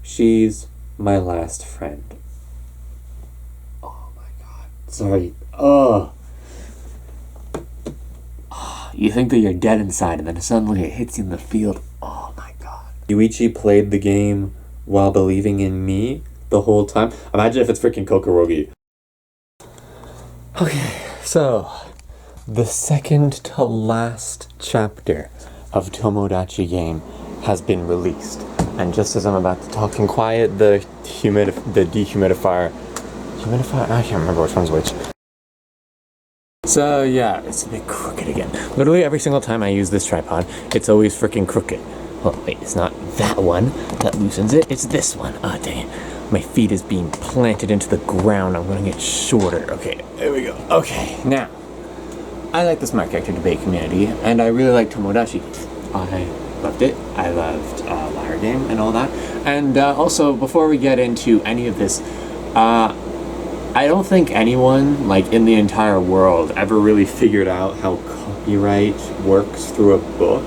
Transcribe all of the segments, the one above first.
She's my last friend. Oh my god. Sorry. Ugh. You think that you're dead inside, and then suddenly it hits you in the field. Oh my god. Yuichi played the game while believing in me the whole time. Imagine if it's freaking Kokorogi. Okay, so the second to last chapter of Tomodachi game has been released. And just as I'm about to talk in quiet, the dehumidifier... Humidifier? I can't remember which one's which. So yeah, it's a bit crooked again. Literally every single time I use this tripod, it's always freaking crooked. Well, wait, it's not that one that loosens it, it's this one. Oh, dang it. My feet is being planted into the ground. I'm gonna get shorter. Okay, there we go. Okay, now, I like the Smart Character Debate community, and I really like Tomodachi. I loved it. I loved Liar Game and all that. And also, before we get into any of this, I don't think anyone, like, in the entire world ever really figured out how copyright works through a book.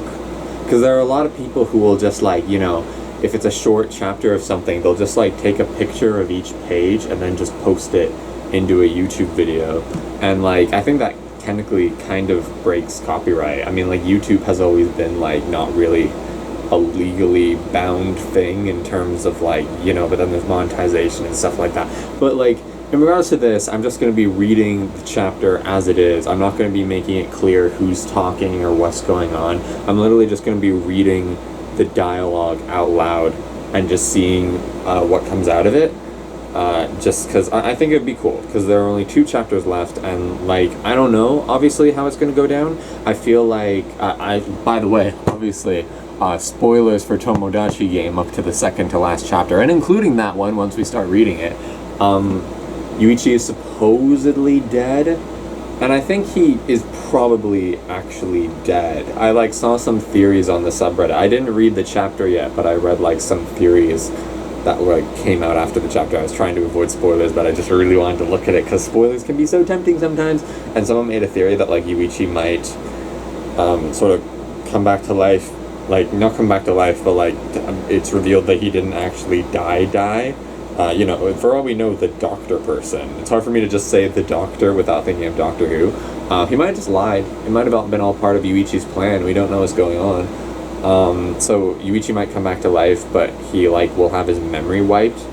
Because there are a lot of people who will just, like, you know, if it's a short chapter of something, they'll just, like, take a picture of each page and then just post it into a YouTube video. And, like, I think that technically kind of breaks copyright. I mean, like, YouTube has always been, like, not really a legally bound thing in terms of, like, you know, but then there's monetization and stuff like that. But, like, in regards to this, I'm just going to be reading the chapter as it is. I'm not going to be making it clear who's talking or what's going on. I'm literally just going to be reading the dialogue out loud and just seeing what comes out of it. Just because I think it would be cool, because there are only 2 chapters left, and, like, I don't know, obviously, how it's going to go down. I feel like, by the way, obviously, spoilers for Tomodachi game up to the second to last chapter, and including that one once we start reading it. Yuichi is supposedly dead, and I think he is probably actually dead. I, like, saw some theories on the subreddit. I didn't read the chapter yet, but I read, like, some theories that, like, came out after the chapter. I was trying to avoid spoilers, but I just really wanted to look at it, because spoilers can be so tempting sometimes, and someone made a theory that, like, Yuichi might, sort of come back to life. Like, not come back to life, but, like, it's revealed that he didn't actually die. You know, for all we know, the doctor person. It's hard for me to just say the doctor without thinking of Doctor Who. He might have just lied. It might have been all part of Yuichi's plan. We don't know what's going on. So Yuichi might come back to life, but he, like, will have his memory wiped,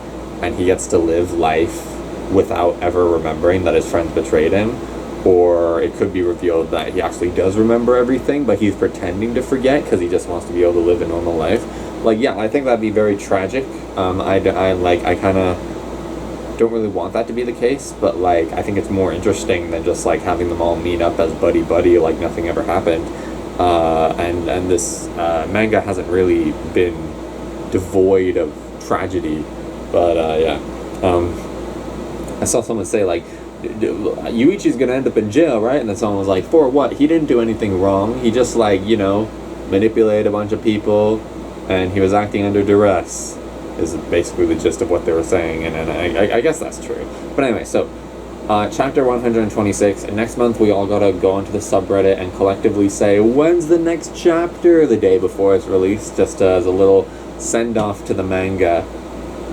and he gets to live life without ever remembering that his friends betrayed him. Or it could be revealed that he actually does remember everything, but he's pretending to forget because he just wants to be able to live a normal life. Like, yeah, I think that'd be very tragic. I kind of don't really want that to be the case, but, like, I think it's more interesting than just, like, having them all meet up as buddy like nothing ever happened. And this manga hasn't really been devoid of tragedy, but yeah. I saw someone say, like, Yuichi's gonna end up in jail, right? And then someone was like, for what? He didn't do anything wrong. He just, like, you know, manipulated a bunch of people, and he was acting under duress, is basically the gist of what they were saying, and I guess that's true. But anyway, so, chapter 126, and next month we all gotta go onto the subreddit and collectively say, when's the next chapter, the day before it's released, just as a little send-off to the manga.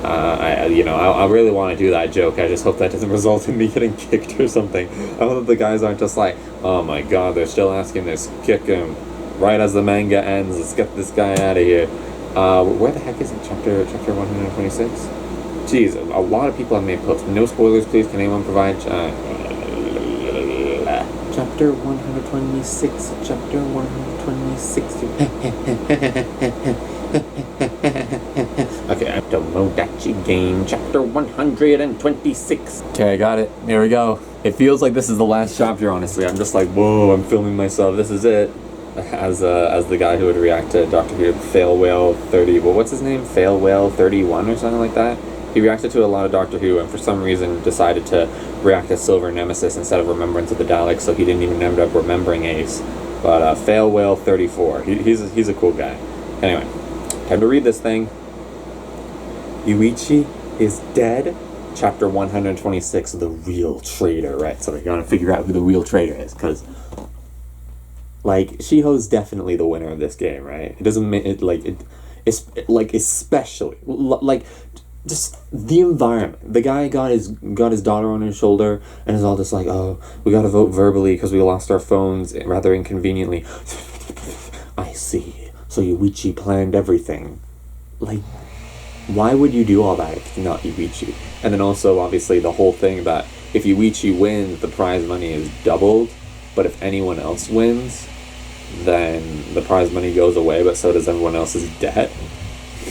I really want to do that joke. I just hope that doesn't result in me getting kicked or something. I hope that the guys aren't just like, oh my god, they're still asking this, kick him right as the manga ends, let's get this guy out of here. Where the heck is it? Chapter 126? Jeez, a lot of people have made posts. No spoilers, please. Can anyone provide chapter 126? Chapter 126. Okay, Tomodachi game, chapter 126. Okay, I got it. There we go. It feels like this is the last chapter, honestly. I'm just like, whoa, I'm filming myself. This is it. As the guy who would react to Doctor Who, Fail Whale 30, well, what's his name? Fail Whale 31 or something like that? He reacted to a lot of Doctor Who, and for some reason decided to react to Silver Nemesis instead of Remembrance of the Daleks, so he didn't even end up remembering Ace. But Fail Whale 34, he's a cool guy. Anyway, time to read this thing. Yuichi is dead. Chapter 126, the real traitor, right? So we're gonna figure out who the real traitor is, because, like, Shiho's definitely the winner of this game, right? It like especially like just the environment. The guy got his daughter on his shoulder and is all just like, oh, we gotta vote verbally because we lost our phones rather inconveniently. I see. So Yuichi planned everything. Like, why would you do all that if it's not Yuichi? And then also, obviously, the whole thing that if Yuichi wins, the prize money is doubled, but if anyone else wins, then the prize money goes away, but so does everyone else's debt.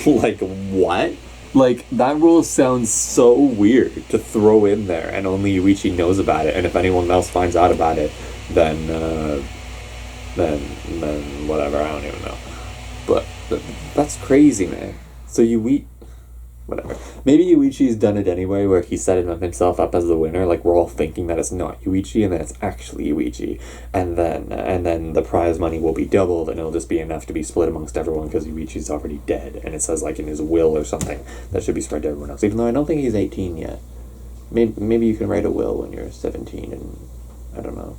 Like, what? Like, that rule sounds so weird to throw in there, and only Yuichi knows about it, and if anyone else finds out about it, then whatever, I don't even know. But that's crazy, man. So whatever. Maybe Yuichi's done it anyway, where he set himself up as the winner. Like, we're all thinking that it's not Yuichi, and that it's actually Yuichi, and then the prize money will be doubled, and it'll just be enough to be split amongst everyone because Yuichi's already dead, and it says like in his will or something that should be spread to everyone else. Even though I don't think he's 18 yet. Maybe you can write a will when you're 17, and I don't know.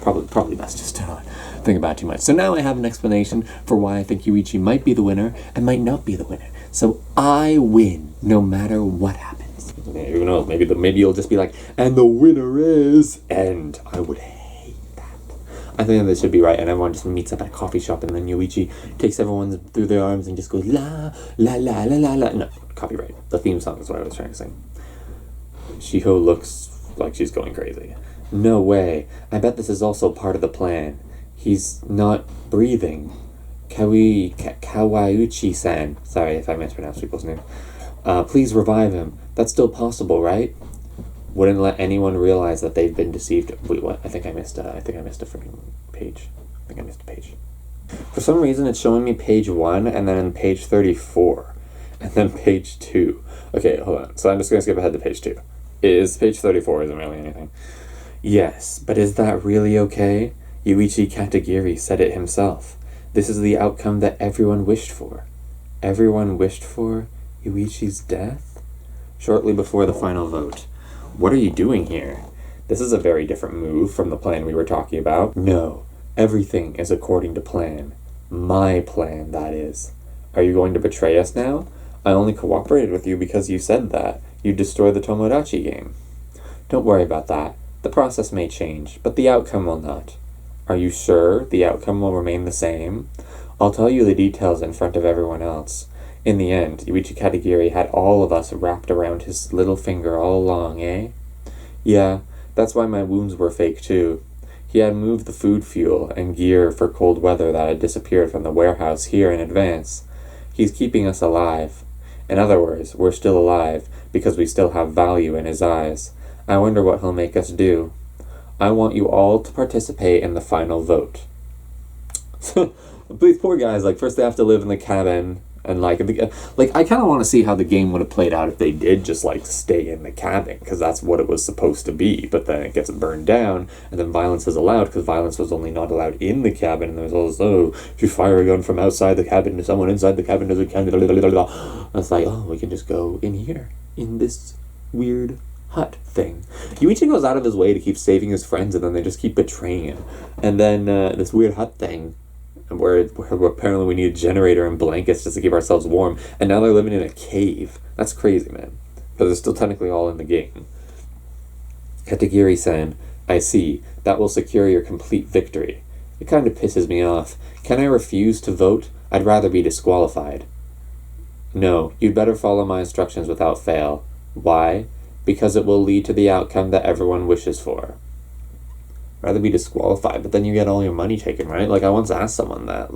Probably best just to not think about it too much. So now I have an explanation for why I think Yuichi might be the winner and might not be the winner. So I win no matter what happens. Who knows? Maybe you'll just be like, and the winner is, and I would hate that. I think that should be right, and everyone just meets up at a coffee shop, and then Yuichi takes everyone through their arms and just goes la la la la la la. No, copyright. The theme song is what I was trying to sing. Shiho looks like she's going crazy. No way. I bet this is also part of the plan. He's not breathing. Kawauchi-san. Sorry if I mispronounced people's names. Please revive him. That's still possible, right? Wouldn't let anyone realize that they've been deceived. Wait, what? I think I missed a freaking page. For some reason, it's showing me page 1, and then page 34, and then page 2. Okay, hold on. So I'm just going to skip ahead to page 2. Page 34 isn't really anything. Yes, but is that really okay? Yuichi Katagiri said it himself. This is the outcome that everyone wished for. Everyone wished for Yuichi's death? Shortly before the final vote. What are you doing here? This is a very different move from the plan we were talking about. No, everything is according to plan. My plan, that is. Are you going to betray us now? I only cooperated with you because you said that. You'd destroy the Tomodachi game. Don't worry about that. The process may change, but the outcome will not. Are you sure the outcome will remain the same? I'll tell you the details in front of everyone else. In the end, Yuichi Katagiri had all of us wrapped around his little finger all along, eh? Yeah, that's why my wounds were fake too. He had moved the food fuel and gear for cold weather that had disappeared from the warehouse here in advance. He's keeping us alive. In other words, we're still alive because we still have value in his eyes. I wonder what he'll make us do. I want you all to participate in the final vote. These poor guys, like, first they have to live in the cabin, and, I kind of want to see how the game would have played out if they did just, stay in the cabin, because that's what it was supposed to be, but then it gets burned down, and then violence is allowed, because violence was only not allowed in the cabin, and there's all this, if you fire a gun from outside the cabin to someone inside the cabin, does it count? It's like, we can just go in here, in this weird hut thing. Yuichi goes out of his way to keep saving his friends, and then they just keep betraying him. And then this weird hut thing, where apparently we need a generator and blankets just to keep ourselves warm, and now they're living in a cave. That's crazy, man. But they're still technically all in the game. Katagiri-san, I see. That will secure your complete victory. It kind of pisses me off. Can I refuse to vote? I'd rather be disqualified. No, you'd better follow my instructions without fail. Why? Because it will lead to the outcome that everyone wishes for. Rather be disqualified, but then you get all your money taken, right? I once asked someone that,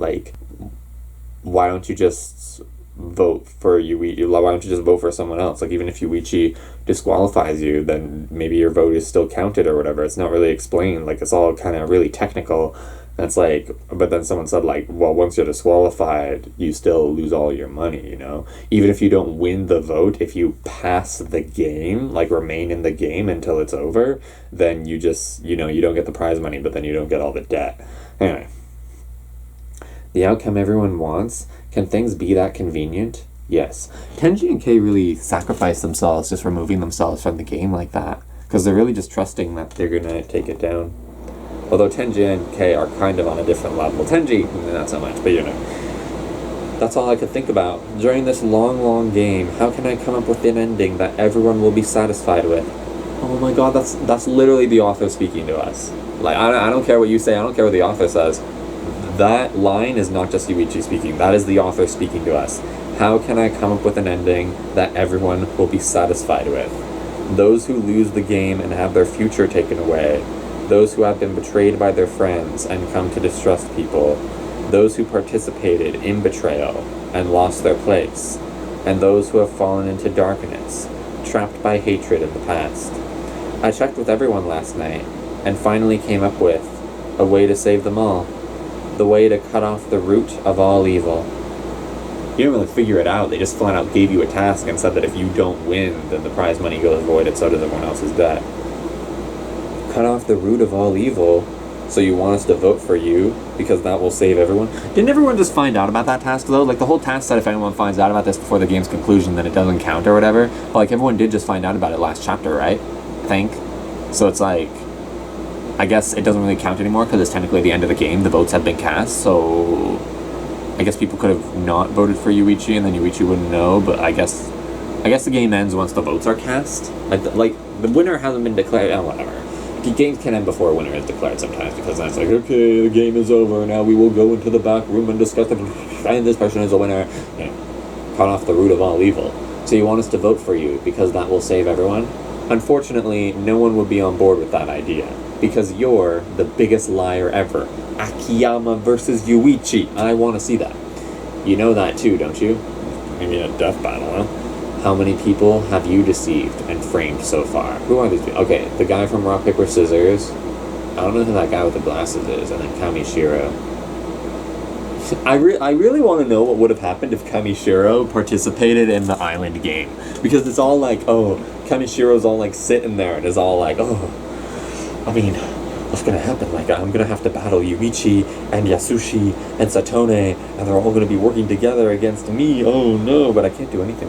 why don't you just vote for Yuichi? Why don't you just vote for someone else? Even if Yuichi disqualifies you, then maybe your vote is still counted or whatever. It's not really explained. It's all kind of really technical. That's but then someone said, well, once you're disqualified, you still lose all your money, Even if you don't win the vote, if you pass the game, remain in the game until it's over, then you just, you don't get the prize money, but then you don't get all the debt. Anyway. The outcome everyone wants? Can things be that convenient? Yes. Tenji and Kei really sacrifice themselves, just removing themselves from the game like that, because they're really just trusting that they're going to take it down. Although Tenji and Kei are kind of on a different level. Tenji, not so much, but That's all I could think about. During this long, long game, how can I come up with an ending that everyone will be satisfied with? Oh my god, that's literally the author speaking to us. Like, I don't care what you say, I don't care what the author says. That line is not just Yuichi speaking, that is the author speaking to us. How can I come up with an ending that everyone will be satisfied with? Those who lose the game and have their future taken away, those who have been betrayed by their friends and come to distrust people, those who participated in betrayal and lost their place, and those who have fallen into darkness, trapped by hatred in the past. I checked with everyone last night, and finally came up with a way to save them all. The way to cut off the root of all evil. You didn't really figure it out, they just flat out gave you a task and said that if you don't win, then the prize money goes void and so does everyone else's debt. Cut off the root of all evil? So you want us to vote for you because that will save everyone? Didn't everyone just find out about that task though? Like the whole task said if anyone finds out about this before the game's conclusion then it doesn't count or whatever. But like everyone did just find out about it last chapter, right? I think. So it's like, I guess it doesn't really count anymore because it's technically the end of the game. The votes have been cast, so I guess people could have not voted for Yuichi and then Yuichi wouldn't know, but I guess the game ends once the votes are cast. Like the winner hasn't been declared, whatever. Games can end before a winner is declared sometimes because then it's like, okay, the game is over, now we will go into the back room and discuss it, and this person is a winner. You know, cut off the root of all evil. So you want us to vote for you because that will save everyone? Unfortunately, no one would be on board with that idea because you're the biggest liar ever. Akiyama versus Yuichi. I want to see that. You know that too, don't you? Maybe a death battle, huh? How many people have you deceived and framed so far? Who are these people? Okay, the guy from Rock, Paper, Scissors. I don't know who that guy with the glasses is. And then Kamishiro. I really want to know what would have happened if Kamishiro participated in the island game. Because it's all like, oh, Kamishiro's all like sitting there and is all like, oh, I mean, what's gonna happen? Like, I'm gonna have to battle Yuichi and Yasushi and Satone, and they're all gonna be working together against me. Oh no, but I can't do anything.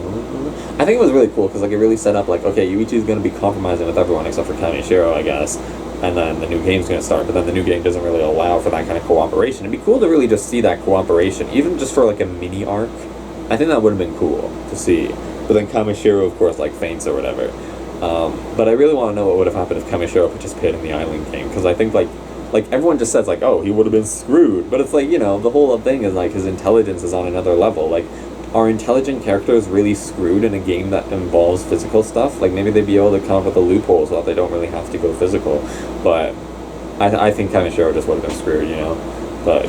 I think it was really cool because like it really set up like, okay, Yuichi's gonna be compromising with everyone except for Kamishiro, I guess, and then the new game's gonna start. But then the new game doesn't really allow for that kind of cooperation. It'd be cool to really just see that cooperation, even just for like a mini arc. I think that would have been cool to see. But then Kamishiro, of course, like faints or whatever. But I really want to know what would have happened if Kamishiro participated in the island game, because I think like everyone just says like, oh, he would have been screwed, but it's like, you know, the whole thing is like his intelligence is on another level. Like, are intelligent characters really screwed in a game that involves physical stuff? Like maybe they'd be able to come up with a loophole so that they don't really have to go physical. But I think Kamishiro just would have been screwed, you know. But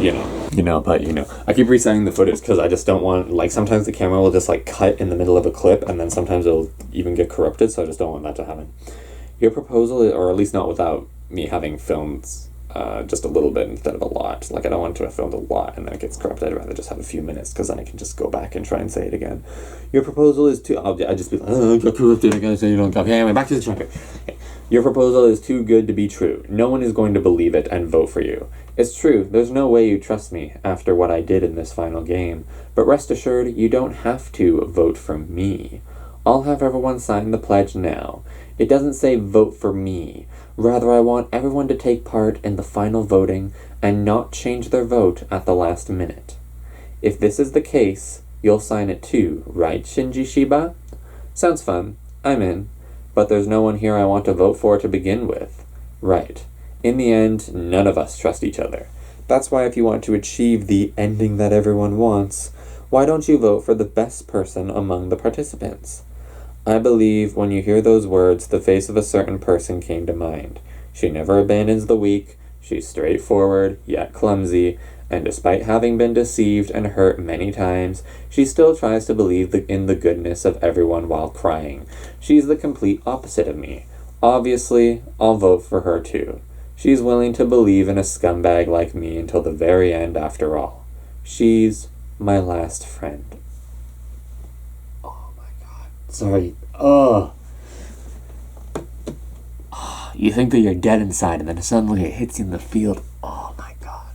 I keep resetting the footage because I just don't want, like, sometimes the camera will just like cut in the middle of a clip and then sometimes it'll even get corrupted, so I just don't want that to happen. Your proposal, or at least not without me having filmed just a little bit instead of a lot. Like, I don't want to have filmed a lot and then it gets corrupted. I'd rather just have a few minutes because then I can just go back and try and say it again. Your proposal is too... I'll just be like, oh, got corrupted. I gotta say you don't... Okay, anyway, back to the chapter. Okay. Your proposal is too good to be true. No one is going to believe it and vote for you. It's true, there's no way you trust me after what I did in this final game. But rest assured, you don't have to vote for me. I'll have everyone sign the pledge now. It doesn't say vote for me. Rather, I want everyone to take part in the final voting and not change their vote at the last minute. If this is the case, you'll sign it too, right, Shinji Shiba? Sounds fun. I'm in. But there's no one here I want to vote for to begin with. Right. In the end, none of us trust each other. That's why if you want to achieve the ending that everyone wants, why don't you vote for the best person among the participants? I believe when you hear those words, the face of a certain person came to mind. She never abandons the weak, she's straightforward, yet clumsy, and despite having been deceived and hurt many times, she still tries to believe in the goodness of everyone while crying. She's the complete opposite of me. Obviously, I'll vote for her too. She's willing to believe in a scumbag like me until the very end after all. She's my last friend. Oh my god. Sorry. You think that you're dead inside and then suddenly it hits you in the field. Oh my god.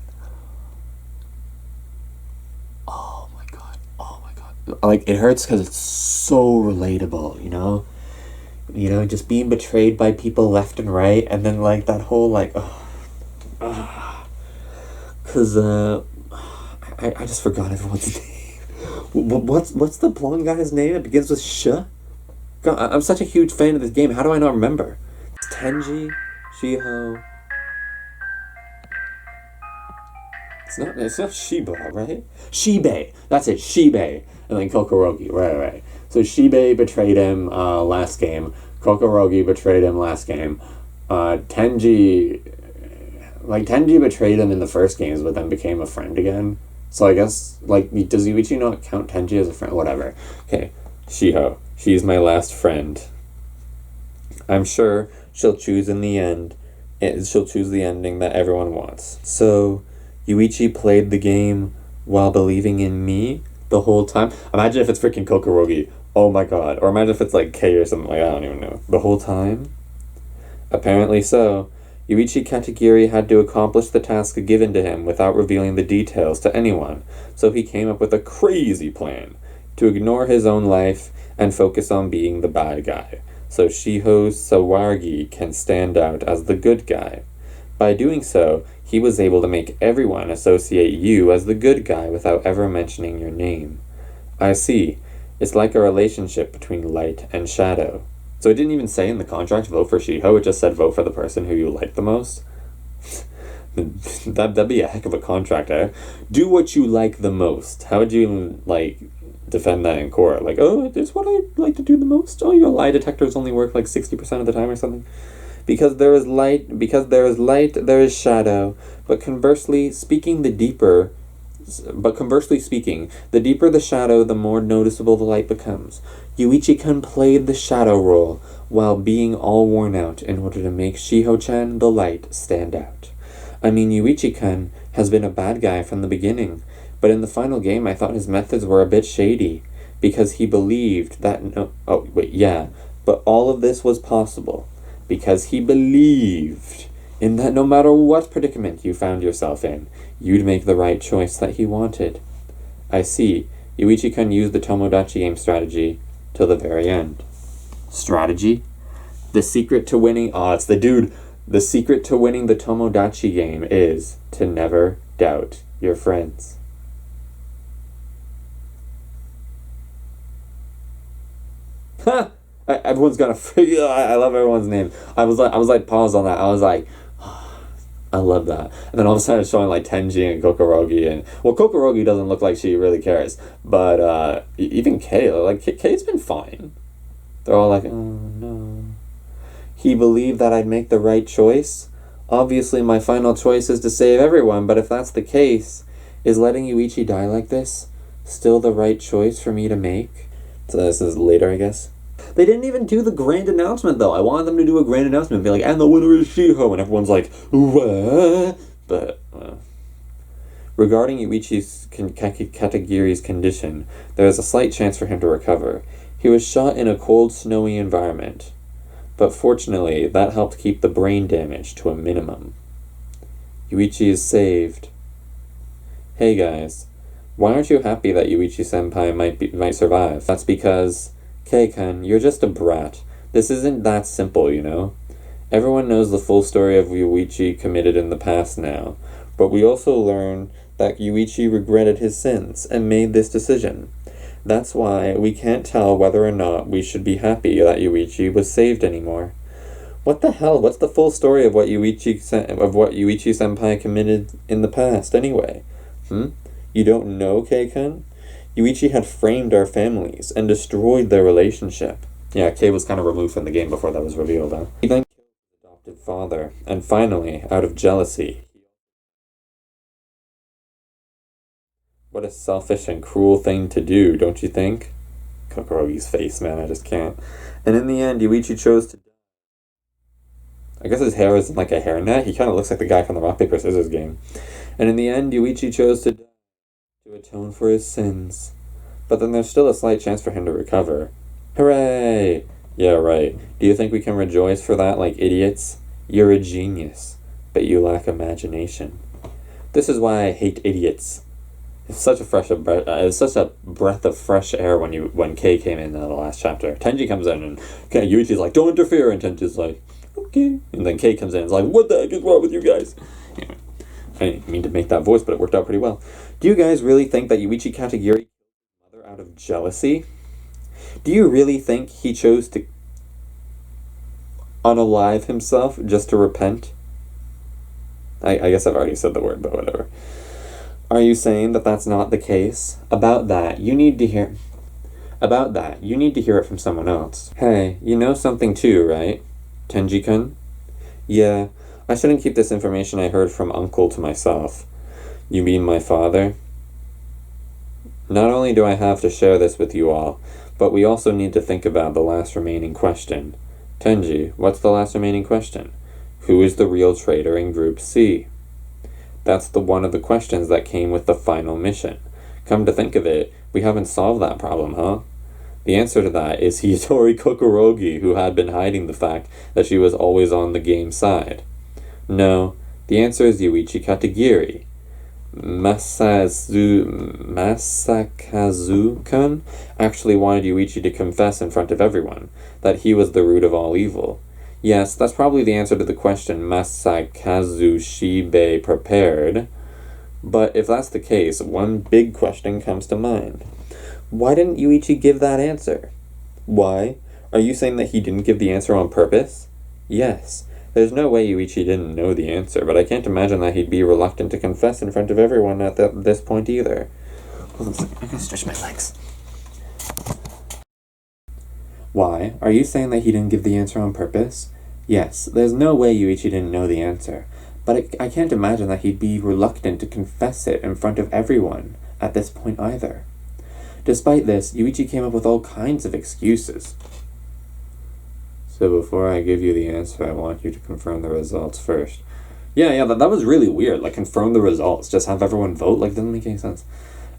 Oh my god. Oh my god. Like, it hurts because it's so relatable, you know? You know, just being betrayed by people left and right, and then, like, that whole, like, because, I just forgot everyone's name. What's the blonde guy's name? It begins with sh. God, I'm such a huge fan of this game. How do I not remember? It's Tenji, Shiho. It's not Shiba, right? Shibe. That's it, Shibe. And then Kokorogi. Right. So Shibe betrayed him last game. Kokorogi betrayed him last game. Tenji betrayed him in the first games, but then became a friend again. So I guess, does Yuichi not count Tenji as a friend? Whatever. Okay, Shiho. She's my last friend. I'm sure she'll choose in the end. She'll choose the ending that everyone wants. So, Yuichi played the game while believing in me the whole time. Imagine if it's freaking Kokorogi. Oh my god. Or imagine if it's like K or something like I don't even know. The whole time? Apparently so. Yuichi Katagiri had to accomplish the task given to him without revealing the details to anyone, so he came up with a crazy plan to ignore his own life and focus on being the bad guy, so Shiho Sawargi can stand out as the good guy. By doing so, he was able to make everyone associate you as the good guy without ever mentioning your name. I see. It's like a relationship between light and shadow. So it didn't even say in the contract, vote for Shiho, it just said vote for the person who you like the most. That'd be a heck of a contract, eh? Do what you like the most. How would you, defend that in court? It's what I like to do the most? Oh, your lie detectors only work 60% of the time or something? Because there is light, there is shadow. But conversely speaking, the deeper the shadow, the more noticeable the light becomes. Yuichi-kun played the shadow role while being all worn out in order to make Shiho-chan, the light, stand out. I mean, Yuichi-kun has been a bad guy from the beginning, but in the final game I thought his methods were a bit shady, because he believed that but all of this was possible, because he believed in that no matter what predicament you found yourself in, you'd make the right choice that he wanted. I see. Yuichi-kun used the Tomodachi game strategy till the very end. Strategy? The secret to winning... it's the dude. The secret to winning the Tomodachi game is to never doubt your friends. Ha! Everyone's got a... I love everyone's name. I was paused on that. I was like... I love that. And then all of a sudden it's showing Tenji and Kokorogi, and Kokorogi doesn't look like she really cares, but even Kei, Kei's been fine. They're all like, oh no. He believed that I'd make the right choice. Obviously my final choice is to save everyone, but if that's the case, is letting Yuichi die like this still the right choice for me to make? So this is later, I guess. They didn't even do the grand announcement, though. I wanted them to do a grand announcement and be like, and the winner is Shiho, and everyone's like, what? But, regarding Yuichi's Katagiri's condition, there is a slight chance for him to recover. He was shot in a cold, snowy environment, but fortunately, that helped keep the brain damage to a minimum. Yuichi is saved. Hey guys, why aren't you happy that Yuichi-senpai might survive? That's because... Kei-kun, you're just a brat. This isn't that simple, you know? Everyone knows the full story of Yuichi committed in the past now, but we also learn that Yuichi regretted his sins and made this decision. That's why we can't tell whether or not we should be happy that Yuichi was saved anymore. What the hell? What's the full story of what Yuichi-senpai committed in the past, anyway? You don't know, Kei-kun? Yuichi had framed our families and destroyed their relationship. Yeah, Kei was kind of removed from the game before that was revealed, huh? He then killed his adopted father, and finally, out of jealousy... What a selfish and cruel thing to do, don't you think? Kokorogi's face, man, I just can't. And in the end, Yuichi chose to die. I guess his hair isn't like a hairnet. He kind of looks like the guy from the Rock, Paper, Scissors game. And in the end, Yuichi chose to die to atone for his sins. But then there's still a slight chance for him to recover. Hooray! Yeah, right. Do you think we can rejoice for that like idiots? You're a genius, but you lack imagination. This is why I hate idiots. It's such a breath of fresh air when Kei came in the last chapter. Tenji comes in and Yuichi's like, don't interfere, and Tenji's like, okay. And then Kei comes in and is like, what the heck is wrong with you guys? Anyway, I didn't mean to make that voice, but it worked out pretty well. Do you guys really think that Yuichi Katagiri killed his mother out of jealousy? Do you really think he chose to unalive himself just to repent? I guess I've already said the word, but whatever. Are you saying that that's not the case? About that, you need to hear it from someone else. Hey, you know something too, right? Tenji-kun? Yeah, I shouldn't keep this information I heard from Uncle to myself. You mean my father? Not only do I have to share this with you all, but we also need to think about the last remaining question. Tenji, what's the last remaining question? Who is the real traitor in Group C? That's one of the questions that came with the final mission. Come to think of it, we haven't solved that problem, huh? The answer to that is Hitori Kokorogi, who had been hiding the fact that she was always on the game side. No, the answer is Yuichi Katagiri. Masakazu-kun actually wanted Yuichi to confess in front of everyone that he was the root of all evil. Yes, that's probably the answer to the question Masakazu Shibe prepared. But if that's the case, one big question comes to mind. Why didn't Yuichi give that answer? Why? Are you saying that he didn't give the answer on purpose? Yes. There's no way Yuichi didn't know the answer, but I can't imagine that he'd be reluctant to confess in front of everyone at this point either. Hold on a second, I gotta stretch my legs. Why? Are you saying that he didn't give the answer on purpose? Yes, there's no way Yuichi didn't know the answer, but I can't imagine that he'd be reluctant to confess it in front of everyone at this point either. Despite this, Yuichi came up with all kinds of excuses. So before I give you the answer, I want you to confirm the results first. Yeah, that was really weird. Like, confirm the results. Just have everyone vote? Like, doesn't make any sense.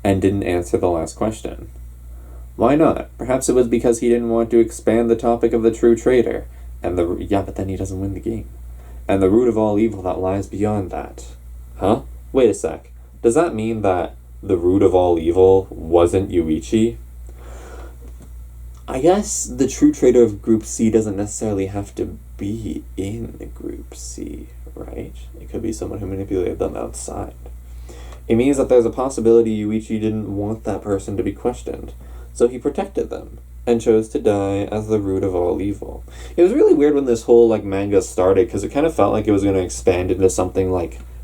And didn't answer the last question. Why not? Perhaps it was because he didn't want to expand the topic of the true traitor. But then he doesn't win the game. And the root of all evil that lies beyond that. Huh? Wait a sec. Does that mean that the root of all evil wasn't Yuichi? I guess the true traitor of Group C doesn't necessarily have to be in Group C, right? It could be someone who manipulated them outside. It means that there's a possibility Yuichi didn't want that person to be questioned, so he protected them, and chose to die as the root of all evil. It was really weird when this whole, manga started, because it kind of felt like it was going to expand into something,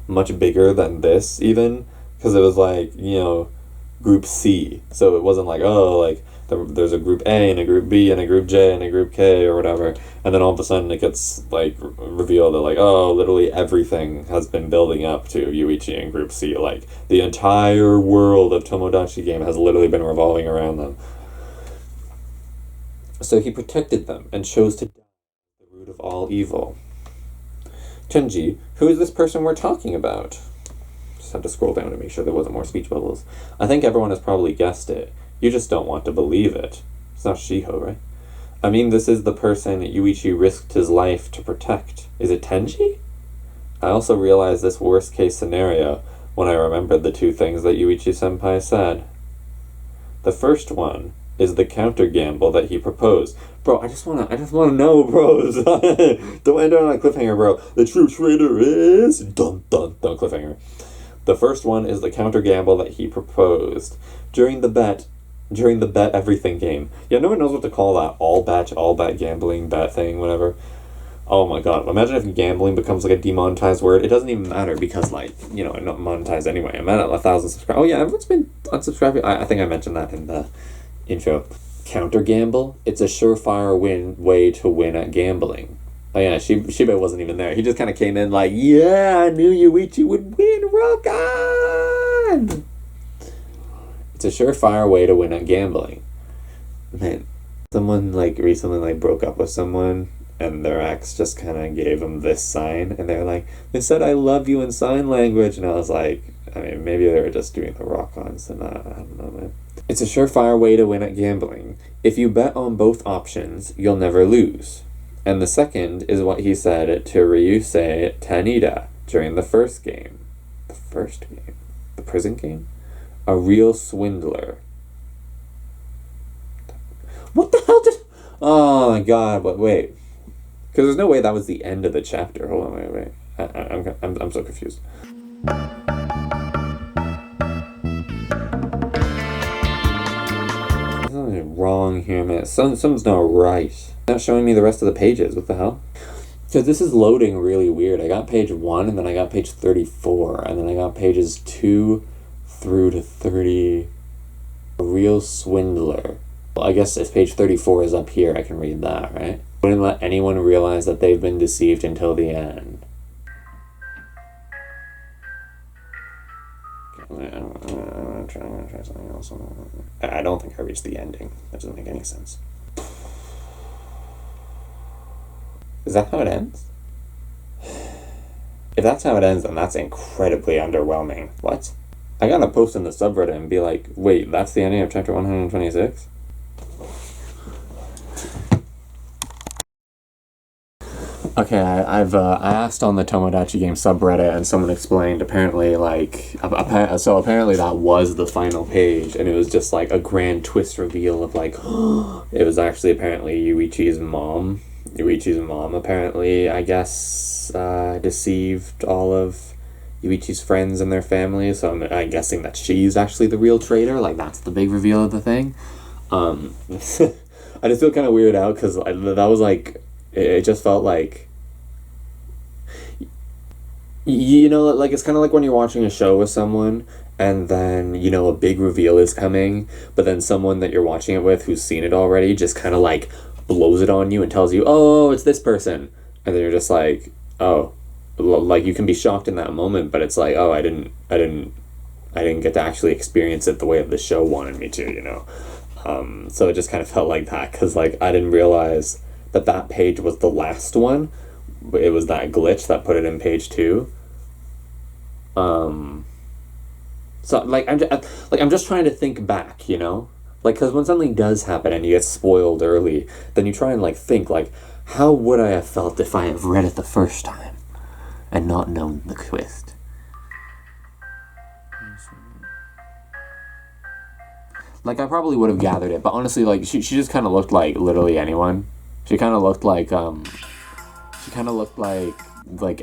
much bigger than this, even, because it was, Group C, so it wasn't there's a Group A and a Group B and a Group J and a Group K or whatever, and then all of a sudden it gets revealed that literally everything has been building up to Yuichi and Group C. The entire world of Tomodachi game has literally been revolving around them. So he protected them and chose to die as the root of all evil. Tenji, who is this person we're talking about? Just had to scroll down to make sure there wasn't more speech bubbles. I think everyone has probably guessed it. You just don't want to believe it. It's not Shiho, right? I mean, this is the person Yuichi risked his life to protect. Is it Tenji? I also realized this worst-case scenario when I remembered the two things that Yuichi-senpai said. The first one is the counter-gamble that he proposed. Bro, I just wanna know, bros. Don't end on a cliffhanger, bro. The true traitor is... Dun, dun, dun, cliffhanger. The first one is the counter-gamble that he proposed. During the bet everything game. Yeah, no one knows what to call that. All bet gambling, bet thing, whatever. Oh my god. Imagine if gambling becomes a demonetized word. It doesn't even matter because, not monetized anyway. I'm at 1,000 subscribers. Oh yeah, everyone's been unsubscribing. I think I mentioned that in the intro. Counter gamble? It's a surefire way to win at gambling. Oh yeah, Shiba wasn't even there. He just kind of came in yeah, I knew Yuichi would win. Rock on! It's a surefire way to win at gambling. Man, someone recently broke up with someone and their ex just kind of gave them this sign and they're they said I love you in sign language, and I was maybe they were just doing the rock-ons and I don't know, man. It's a surefire way to win at gambling. If you bet on both options, you'll never lose. And the second is what he said to Ryusei Tanida during the first game. The first game? The prison game? A real swindler. What the hell did... Oh my god, but wait. Because there's no way that was the end of the chapter. Hold on, wait. I'm so confused. wrong here, man. Something's not right. It's not showing me the rest of the pages. What the hell? Because this is loading really weird. I got page 1, and then I got page 34, and then I got pages 2 through to 30. A real swindler. Well, I guess if page 34 is up here, I can read that, right? Wouldn't let anyone realize that they've been deceived until the end. I'm gonna try something else. I don't think I reached the ending. That doesn't make any sense. Is that how it ends? If that's how it ends, then that's incredibly underwhelming. What? I gotta post in the subreddit and be like, wait, that's the ending of chapter 126? Okay, I asked on the Tomodachi game subreddit, and someone explained apparently apparently that was the final page, and it was just like a grand twist reveal of like it was actually apparently Yuichi's mom. Yuichi's mom apparently, I guess, deceived all of Yuichi's friends and their family, so I'm guessing that she's actually the real traitor. Like, that's the big reveal of the thing. I just feel kind of weirded out because that was like, it just felt like, you know, like it's kind of like when you're watching a show with someone and then, you know, a big reveal is coming, but then someone that you're watching it with who's seen it already just kind of like blows it on you and tells you, oh, it's this person, and then you're just like, oh, like you can be shocked in that moment, but it's like, oh, I didn't get to actually experience it the way the show wanted me to, you know. So it just kind of felt like that because like I didn't realize that page was the last one. It was that glitch that put it in page 2. So like I'm just trying to think back, you know, like because when something does happen and you get spoiled early, then you try and like think like, how would I have felt if I have read it the first time and not known the twist? Like I probably would have gathered it, but honestly, like she just kind of looked like literally anyone. She kind of looked like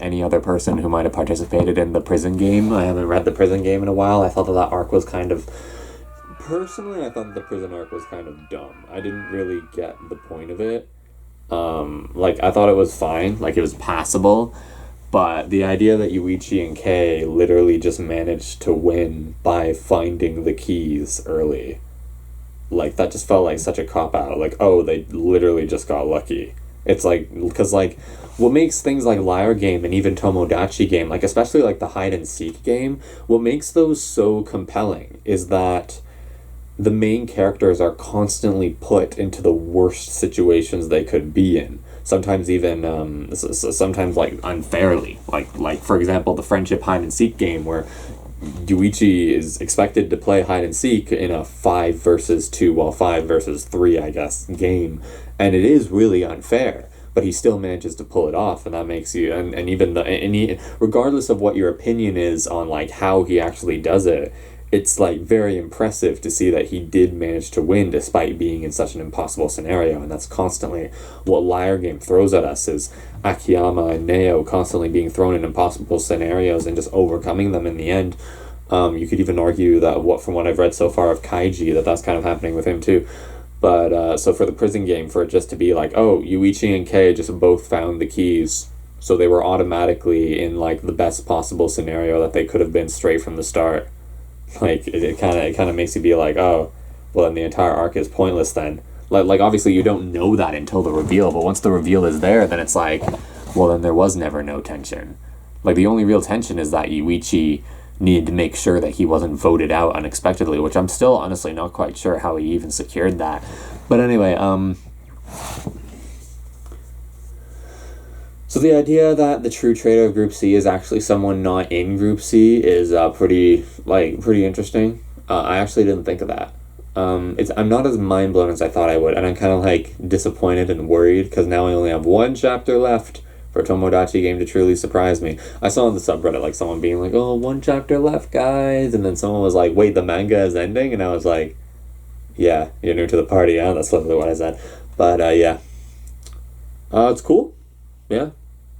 any other person who might have participated in the prison game. I haven't read the prison game in a while. I thought that arc was kind of... Personally, I thought the prison arc was kind of dumb. I didn't really get the point of it. Like, I thought it was fine. Like, it was passable. But the idea that Yuichi and Kei literally just managed to win by finding the keys early, like, that just felt like such a cop-out. Like, oh, they literally just got lucky. It's like, because, like, what makes things like Liar Game and even Tomodachi Game, like, especially, like, the hide-and-seek game, what makes those so compelling is that the main characters are constantly put into the worst situations they could be in. Sometimes even, sometimes, like, unfairly. Like, for example, the friendship hide-and-seek game where Yuichi is expected to play hide and seek in a 5 versus 2, well, 5 versus 3, I guess, game, and it is really unfair, but he still manages to pull it off, and that makes you, and even regardless of what your opinion is on like how he actually does it, it's like very impressive to see that he did manage to win despite being in such an impossible scenario. And that's constantly what Liar Game throws at us, is Akiyama and Neo constantly being thrown in impossible scenarios and just overcoming them in the end. You could even argue that from what I've read so far of Kaiji, that's kind of happening with him too. But so for the prison game, for it just to be like, oh, Yuichi and Kei just both found the keys, so they were automatically in like the best possible scenario that they could have been straight from the start. Like it kind of makes you be like, oh, well, then the entire arc is pointless then. Like obviously you don't know that until the reveal, but once the reveal is there, then it's like, well, then there was never no tension. Like the only real tension is that Yuichi needed to make sure that he wasn't voted out unexpectedly, which I'm still honestly not quite sure how he even secured that. But anyway, so the idea that the true traitor of Group C is actually someone not in Group C is pretty interesting. I actually didn't think of that. I'm not as mind blown as I thought I would, and I'm kind of like disappointed and worried because now I only have one chapter left for Tomodachi Game to truly surprise me. I saw on the subreddit like someone being like, "Oh, one chapter left, guys," and then someone was like, "Wait, the manga is ending," and I was like, "Yeah, you're new to the party, huh?" That's literally what I said. But yeah, it's cool. Yeah.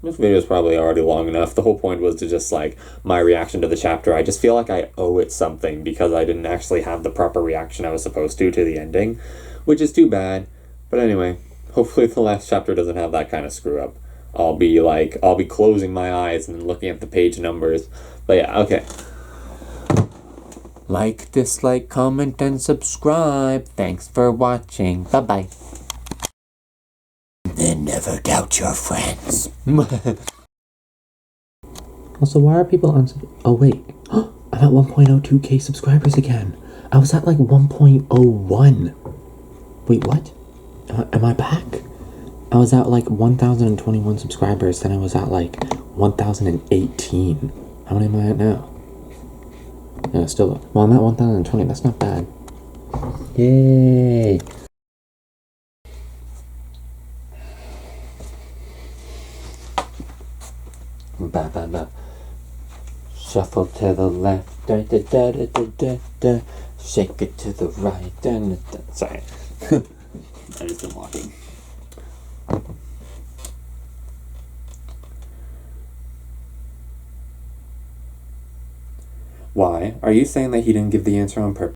This video is probably already long enough. The whole point was to just, like, my reaction to the chapter. I just feel like I owe it something because I didn't actually have the proper reaction I was supposed to the ending, which is too bad. But anyway, hopefully the last chapter doesn't have that kind of screw up. I'll be closing my eyes and looking at the page numbers. But yeah, okay. Like, dislike, comment, and subscribe. Thanks for watching. Bye-bye. Then never doubt your friends. Also, why are people oh wait, I'm at 1.02k subscribers again. I was at like 1.01. Wait, what? Am I back? I was at like 1,021 subscribers, then I was at like 1,018. How many am I at now? Yeah, still, well, I'm at 1,020, that's not bad. Yay! Ba ba ba. Shuffle to the left, da da da da da da da. Shake it to the right, da da da. Sorry, I just been walking. Why? Are you saying that he didn't give the answer on purpose?